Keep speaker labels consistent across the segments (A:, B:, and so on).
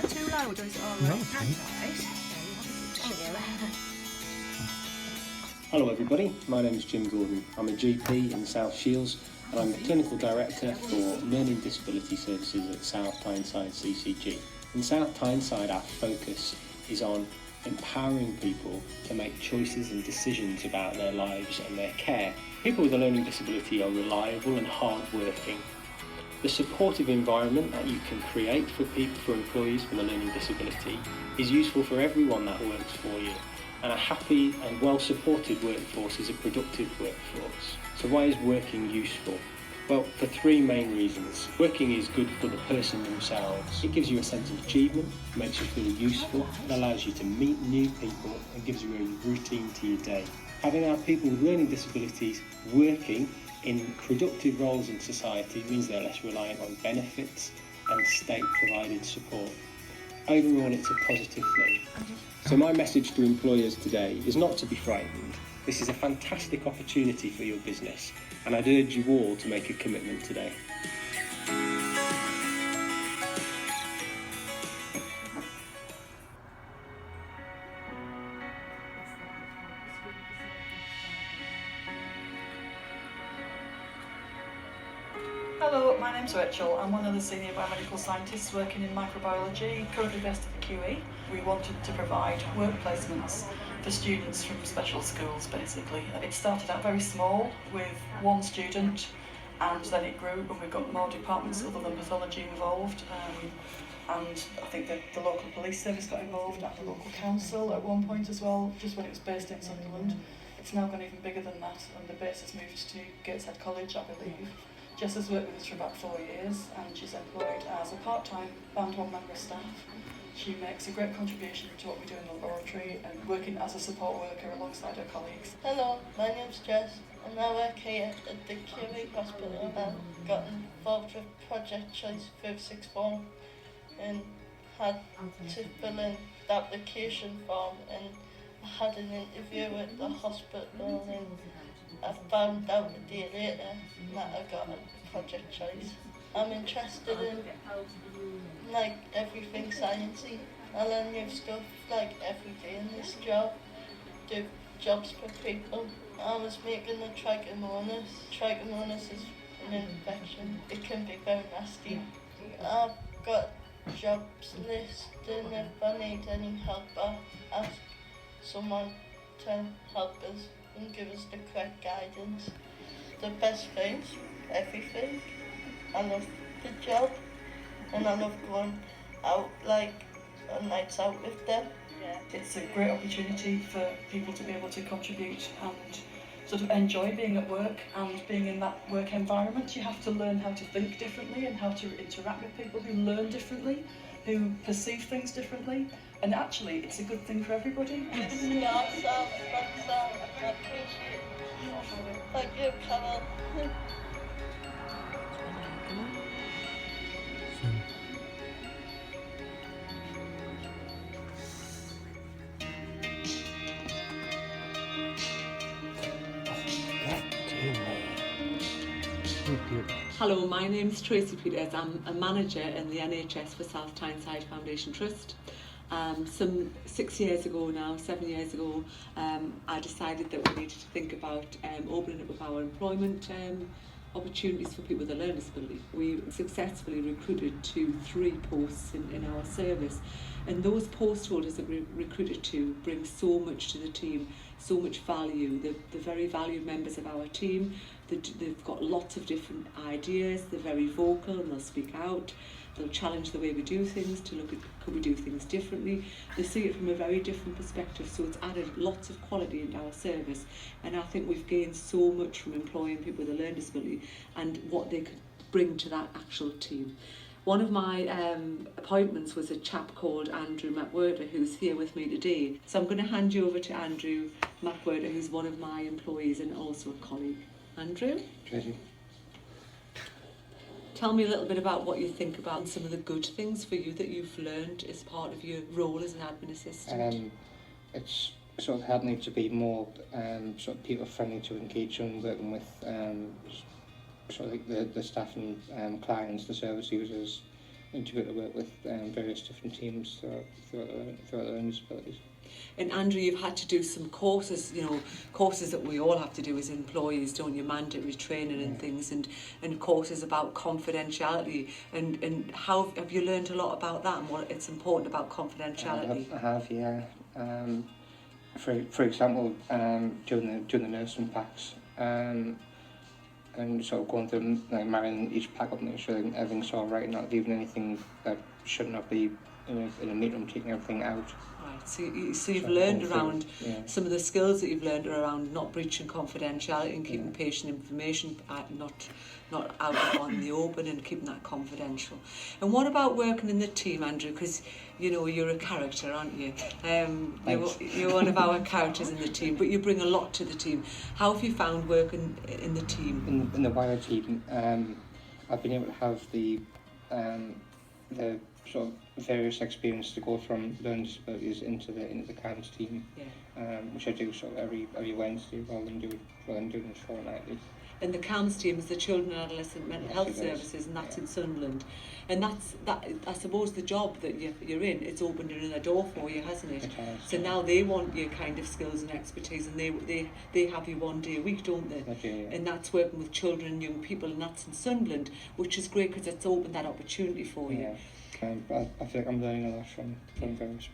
A: that too loud or is it all
B: No,
A: right?
B: it's fine.
A: Thank you.
C: Hello everybody, my name is Jim Gordon. I'm a GP in South Shields and I'm the Clinical Director for Learning Disability Services at South Tyneside CCG. In South Tyneside our focus is on empowering people to make choices and decisions about their lives and their care. People with a learning disability are reliable and hard-working. The supportive environment that you can create for employees with a learning disability is useful for everyone that works for you. And a happy and well-supported workforce is a productive workforce. So why is working useful? Well, for three main reasons. Working is good for the person themselves. It gives you a sense of achievement, makes you feel useful, it allows you to meet new people and gives you a routine to your day. Having our people with learning disabilities working in productive roles in society means they're less reliant on benefits and state-provided support. Overall, it's a positive thing. So my message to employers today is not to be frightened. This is a fantastic opportunity for your business, and I'd urge you all to make a commitment today.
D: Hello, my name's Rachel. I'm one of the senior biomedical scientists working in microbiology, currently based at the QE. We wanted to provide work placements for students from special schools, basically. It started out very small with one student, and then it grew, and we've got more departments other than pathology involved. And I think that the local police service got involved and the local council at one point as well, just when it was based in Sunderland. It's now gone even bigger than that, and the base has moved to Gateshead College, I believe. Jess has worked with us for about 4 years and she's employed as a part-time Band 1 member of staff. She makes a great contribution to what we do in the laboratory and working as a support worker alongside her colleagues.
E: Hello, my name's Jess and I work here at the QE Hospital. I've got involved with Project Choice through sixth form and had to fill in the application form, and I had an interview at the hospital and I found out a day later that I got a Project Choice. I'm interested in everything sciencey. I learn new stuff every day in this job. Do jobs for people. I was making a trichomonas. Trichomonas is an infection. It can be very nasty. I've got jobs listed, and if I need any help I'll ask someone to help us and give us the correct guidance. The best things, everything. I love the job and I love going out on nights out with them.
D: Yeah. It's a great opportunity for people to be able to contribute and sort of enjoy being at work and being in that work environment. You have to learn how to think differently and how to interact with people who learn differently, who perceive things differently, and actually it's a good thing for everybody.
E: Yeah, so I appreciate it. Thank you, Carol.
F: Hello, my name's Tracy Peters. I'm a manager in the NHS for South Tyneside Foundation Trust. Some 7 years ago, I decided that we needed to think about opening up our employment opportunities for people with a learning disability. We successfully recruited to 3 posts in our service, and those post holders that we recruited to bring so much to the team, so much value. They're very valued members of our team. They've got lots of different ideas, they're very vocal and they'll speak out. They'll challenge the way we do things to look at could we do things differently. They see it from a very different perspective, so it's added lots of quality into our service, and I think we've gained so much from employing people with a learning disability and what they could bring to that actual team. One of my appointments was a chap called Andrew McWhirter, who's here with me today. So I'm going to hand you over to Andrew McWhirter, who's one of my employees and also a colleague. Andrew?
C: Tracy.
F: Tell me a little bit about what you think about some of the good things for you that you've learned as part of your role as an admin assistant.
G: It's sort of helped me to be more sort of people friendly to engage and working with sort of like the staff and clients, the service users. to be able to work with various different teams throughout their learning disabilities.
F: And Andrew, you've had to do some courses, courses that we all have to do as employees, don't you? Mandatory training and things, and courses about confidentiality. And how have you learned a lot about that and what it's important about confidentiality?
G: I have, yeah. For example, during the nursing packs, and sort of going through, like, marrying each pack up, making sure that everything's all right, not leaving anything that should not be in a neat room, taking everything out.
F: Right, so you've learned around, some of the skills that you've learned are around not breaching confidentiality and keeping patient information not out on the open and keeping that confidential. And what about working in the team, Andrew? Because you're a character, aren't you? You're one of our characters in the team, but you bring a lot to the team. How have you found working in the team?
G: In the wider team, I've been able to have the sort of various experience to go from learning disabilities into the CAMS team, which I do sort of every Wednesday rather than doing it fortnightly.
F: And the CAMS team is the Children and Adolescent Mental Health Services, and that's in Sunderland. And that's I suppose the job that you're in, it's opened another door for you, hasn't it?
G: It has.
F: So now they want your kind of skills and expertise, and they have you 1 day a week, don't they?
G: They do, yeah.
F: And that's working with children and young people, and that's in Sunderland, which is great because it's opened that opportunity for you.
G: I feel like I'm learning a lot from various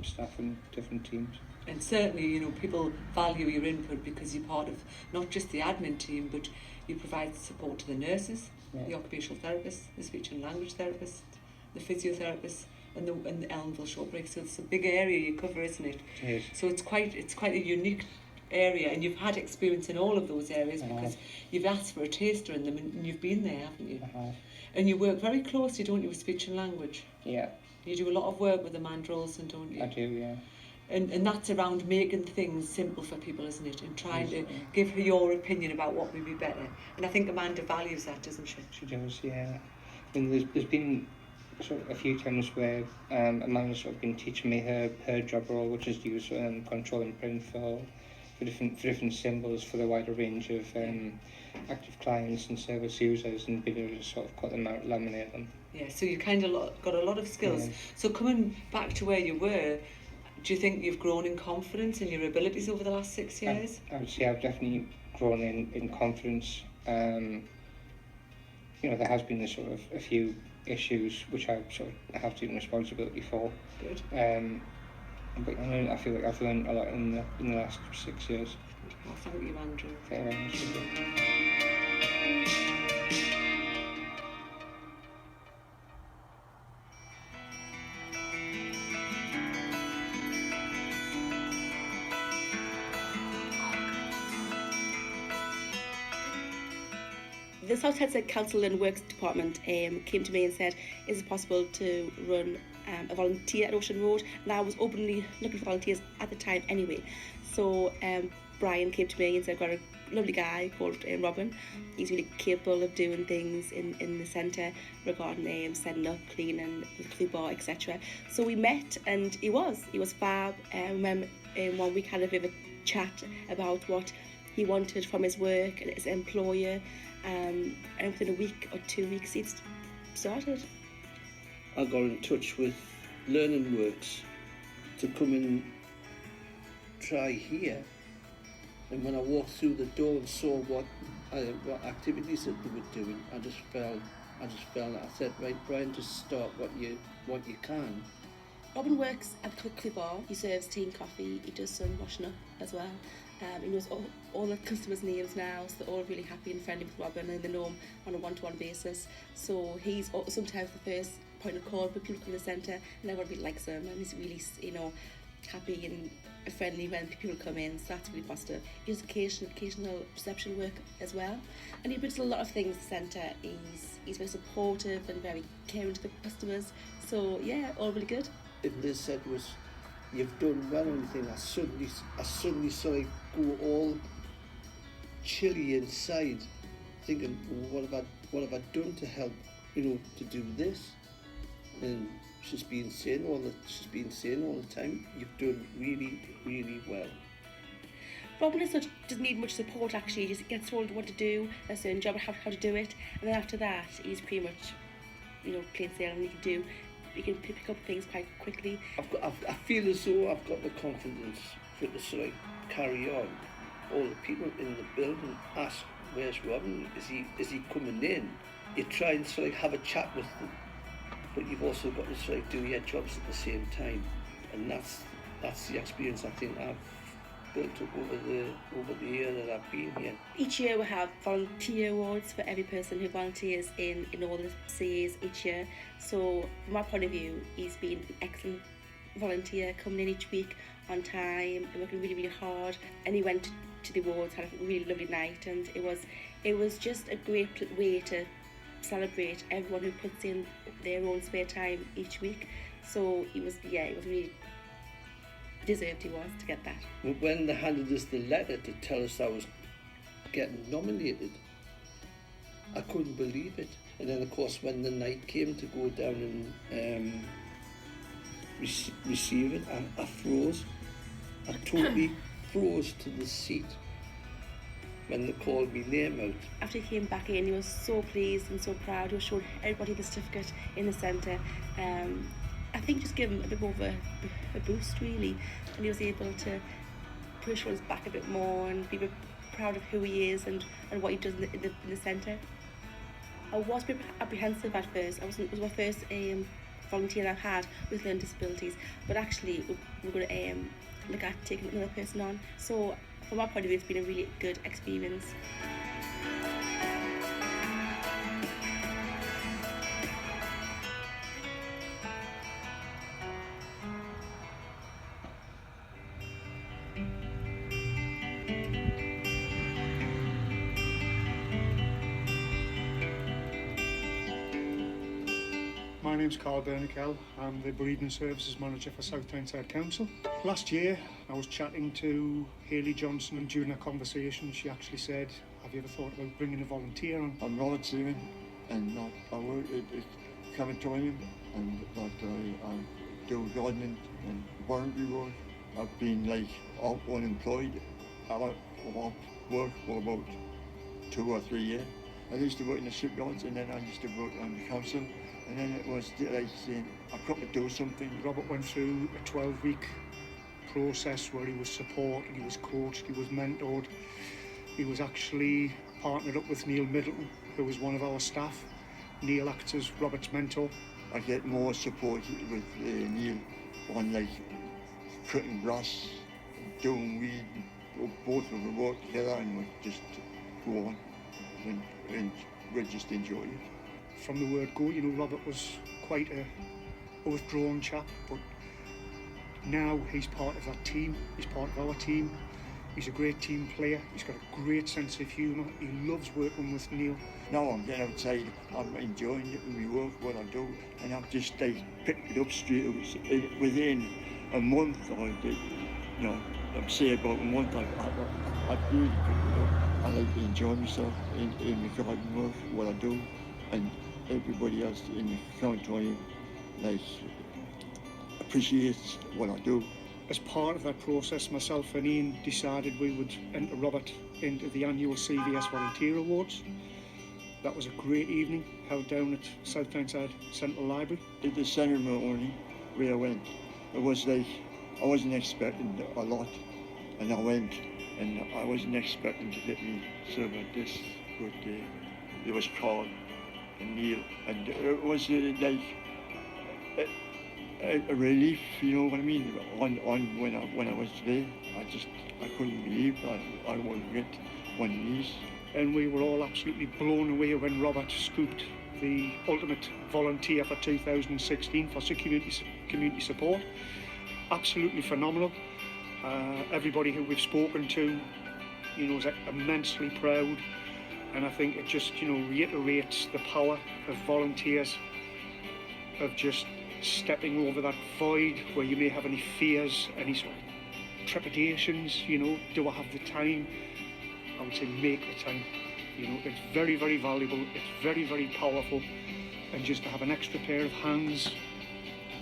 G: staff and different teams.
F: And certainly, people value your input because you're part of not just the admin team, but you provide support to the nurses, the occupational therapists, the speech and language therapists, the physiotherapists, and the Elmville short break. So it's a big area you cover, isn't it?
G: It is.
F: So it's quite a unique area, and you've had experience in all of those areas because you've asked for a taster in them, and you've been there, haven't you?
G: I have.
F: And you work very closely, don't you, with speech and language?
G: Yeah.
F: You do a lot of work with the mandrels, and don't you?
G: I do, yeah.
F: And that's around making things simple for people, isn't it? And trying to give her your opinion about what would be better. And I think Amanda values that, doesn't she?
G: She does, yeah. I mean, there's been sort of a few times where Amanda's sort of been teaching me her job role, which is to use control and print for different symbols for the wider range of active clients and service users, and being able to sort of cut them out, laminate them.
F: Yeah, so you kind of got a lot of skills. Yeah. So coming back to where you were, do you think you've grown in confidence in your abilities over the last 6 years?
G: I would say I've definitely grown in confidence. There has been a few issues which I have taken responsibility for.
F: Good.
G: But I feel like I've learned a lot in the last 6 years.
F: Well, thank you, Andrew.
G: Very much.
A: The South Headside Council and Works Department came to me and said, is it possible to run a volunteer at Ocean Road? And I was openly looking for volunteers at the time anyway. So Brian came to me and said, I've got a lovely guy called Robin. He's really capable of doing things in the centre regarding setting up, cleaning, the clue bar, etc. So we met, and he was fab. I remember 1 week had a bit of a chat about what he wanted from his work and his employer. And within a week or 2 weeks he'd started.
B: I got in touch with Learning Works to come and try here, and when I walked through the door and saw what activities that they were doing, I just felt I said, right, Brian, just start what you can.
A: Robin works at the Clue Bar. He serves tea and coffee. He does some washing up as well. He knows all the customers' names now, so they're all really happy and friendly with Robin, and they know him on a one-to-one basis. So he's sometimes the first point of call with people in the centre, and everybody likes him, and he's really, happy and friendly when people come in, so that's really positive. He does occasional reception work as well, and he brings a lot of things to the centre. He's very supportive and very caring to the customers, so yeah, all really good.
B: And Liz said was, you've done well or anything, I suddenly saw it go all chilly inside, thinking, well, what have I done to help, to do this? And she's been saying all the time, you've done really, really well.
A: Robin doesn't need much support actually. He just gets told what to do, a certain job, how to do it, and then after that he's pretty much plain sailing. You can pick up things quite quickly.
B: I feel as though I've got the confidence for it to sort of carry on. All the people in the building ask, "Where's Robin? Is he coming in?" You try and sort of have a chat with them, but you've also got to sort of do your jobs at the same time, and that's the experience I think I've built up over the year that I've been here.
A: Each year we have volunteer awards for every person who volunteers in all the CAs each year. So from my point of view, he's been an excellent volunteer, coming in each week on time and working really, really hard. And he went to the awards, had a really lovely night, and it was just a great way to celebrate everyone who puts in their own spare time each week. So he was really deserved, he was, to get that.
B: When they handed us the letter to tell us I was getting nominated, I couldn't believe it. And then of course when the night came to go down and receive it, I froze. I totally froze to the seat when they called me name out.
A: After he came back in, he was so pleased and so proud. He was showing everybody the certificate in the centre. I think just give him a bit more of a boost, really, and he was able to push on his back a bit more and be a bit proud of who he is and what he does in the centre. I was a bit apprehensive at first. It was my first volunteer I've had with learning disabilities, but actually we're going to look at taking another person on. So from my point of view, it's been a really good experience.
H: My name's Carl Bernickel. I'm the Bereavement Services Manager for South Tyneside Council. Last year I was chatting to Hayley Johnson, and during a conversation she actually said, "Have you ever thought about bringing a volunteer on?"
I: I'm Robert Seaman, and I work at crematorium, and I do gardening and voluntary work. I've been unemployed. I work for about 2 or 3 years. I used to work in the shipyards, and then I used to work on the council. And then it was like saying, I've got to do something.
H: Robert went through a 12-week process where he was supported, he was coached, he was mentored. He was actually partnered up with Neil Middleton, who was one of our staff. Neil acts as Robert's mentor.
I: I get more support with Neil on cutting grass, doing weed. Both of us work together and we just go on and we just enjoy it.
H: From the word go, Robert was quite a withdrawn chap, but now he's part of that team, he's part of our team. He's a great team player, he's got a great sense of humour, he loves working with Neil.
I: Now I'm getting outside, I'm enjoying it, we work, what I do, and I've just picked it up straight away. Within a month, I'd say about a month, I've really picked it up. I like to enjoy myself in the garden work, what I do, and everybody else in the crematorium appreciates what I do.
H: As part of that process, myself and Ian decided we would enter Robert into the annual CVS Volunteer Awards. That was a great evening, held down at South Tyneside Central Library.
I: At the ceremony where I went, it was I wasn't expecting a lot, and I went, and I wasn't expecting to get me served like this, but it was Carl and Neil, and it was a relief, you know what I mean, on when I was there. I couldn't believe I wouldn't get one of these.
H: And we were all absolutely blown away when Robert scooped the ultimate volunteer for 2016 for community support. Absolutely phenomenal. Everybody who we've spoken to, is immensely proud, and I think it just, reiterates the power of volunteers, of just stepping over that void where you may have any fears, any sort of trepidations, do I have the time? I would say make the time. It's very, very valuable, it's very, very powerful, and just to have an extra pair of hands,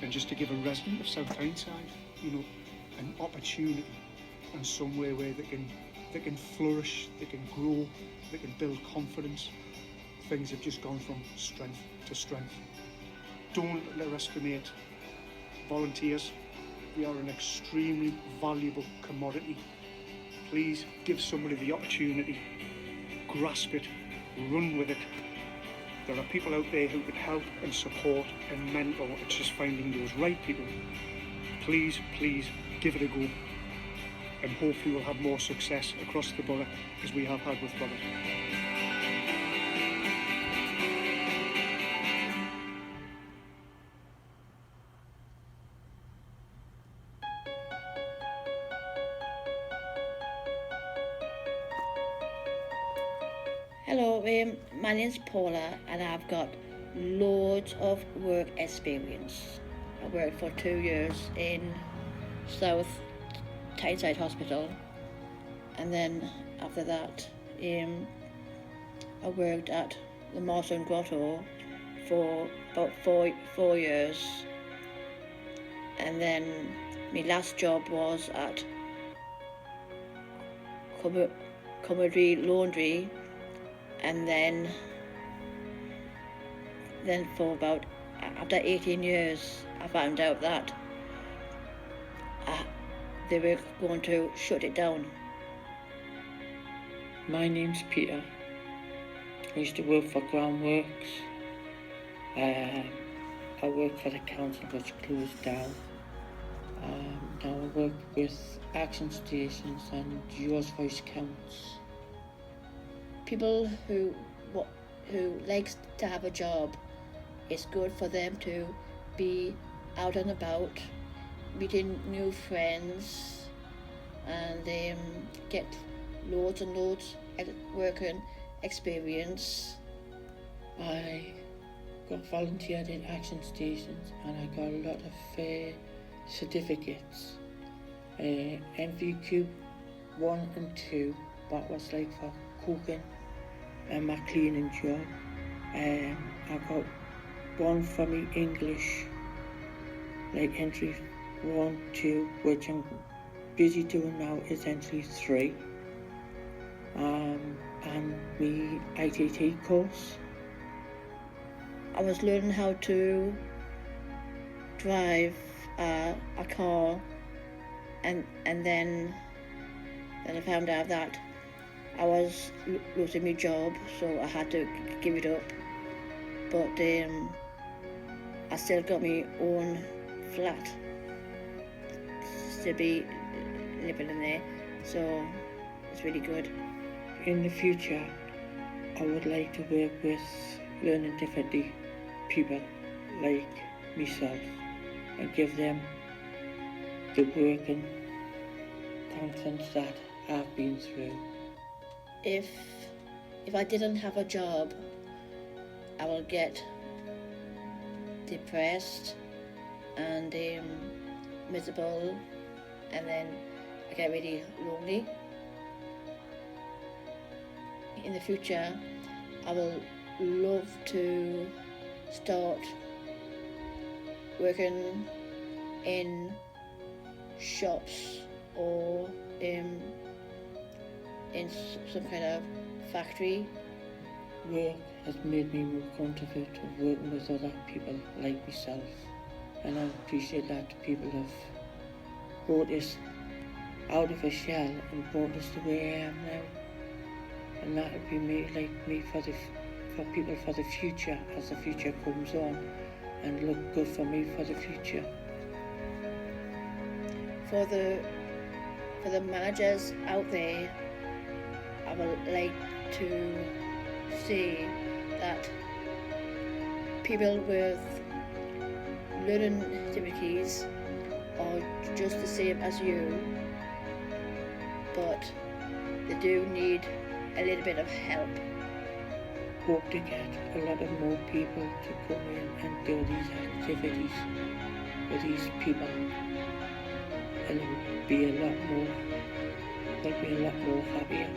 H: and just to give a resident of South Tyneside, an opportunity and somewhere where they can flourish, they can grow, they can build confidence. Things have just gone from strength to strength. don't underestimate volunteers. They are an extremely valuable commodity. Please give somebody the opportunity, grasp it, run with it. There are people out there who can help and support and mentor. It's just finding those right people. Please, please give it a go, and hopefully we'll have more success across the borough as we have had with Robert.
J: Hello, my name's Paula and I've got loads of work experience. I worked for 2 years in South Tyneside Hospital, and then after that I worked at the Morton Grotto for about four years, and then my last job was at Cumberry Laundry, and then for about, after 18 years, I found out that they were going to shut it down.
K: My name's Peter. I used to work for Groundworks. I worked for the council which closed down. Now I work with action stations and Yours Voice Counts.
J: People who likes to have a job, it's good for them to be out and about, meeting new friends, and get loads and loads of working experience.
K: I got volunteered in action stations and I got a lot of certificates. MVQ 1 and 2, that was like for cooking and my cleaning job. I got 1 for me English, like entry 1, 2, which I'm busy doing now is entry 3. And me ITT course.
J: I was learning how to drive a car, and then I found out that I was losing my job, so I had to give it up. But I still got my own flat to be living in there, so it's really good.
K: In the future, I would like to work with learning differently people like myself and give them the working confidence that I've been through.
J: If I didn't have a job, I will get depressed and miserable, and then I get really lonely. In the future, I will love to start working in shops or in some kind of factory.
K: Work has made me more comfortable to working with other people like myself, and I appreciate that people have brought us out of a shell and brought us to where I am now. And that would be me for people for the future, as the future comes on, and look good for me for the future.
J: For the managers out there, I would like to say that people with learning difficulties are just the same as you, but they do need a little bit of help.
K: Hope to get a lot of more people to come in and do these activities with these people, and they'll be a lot more happier.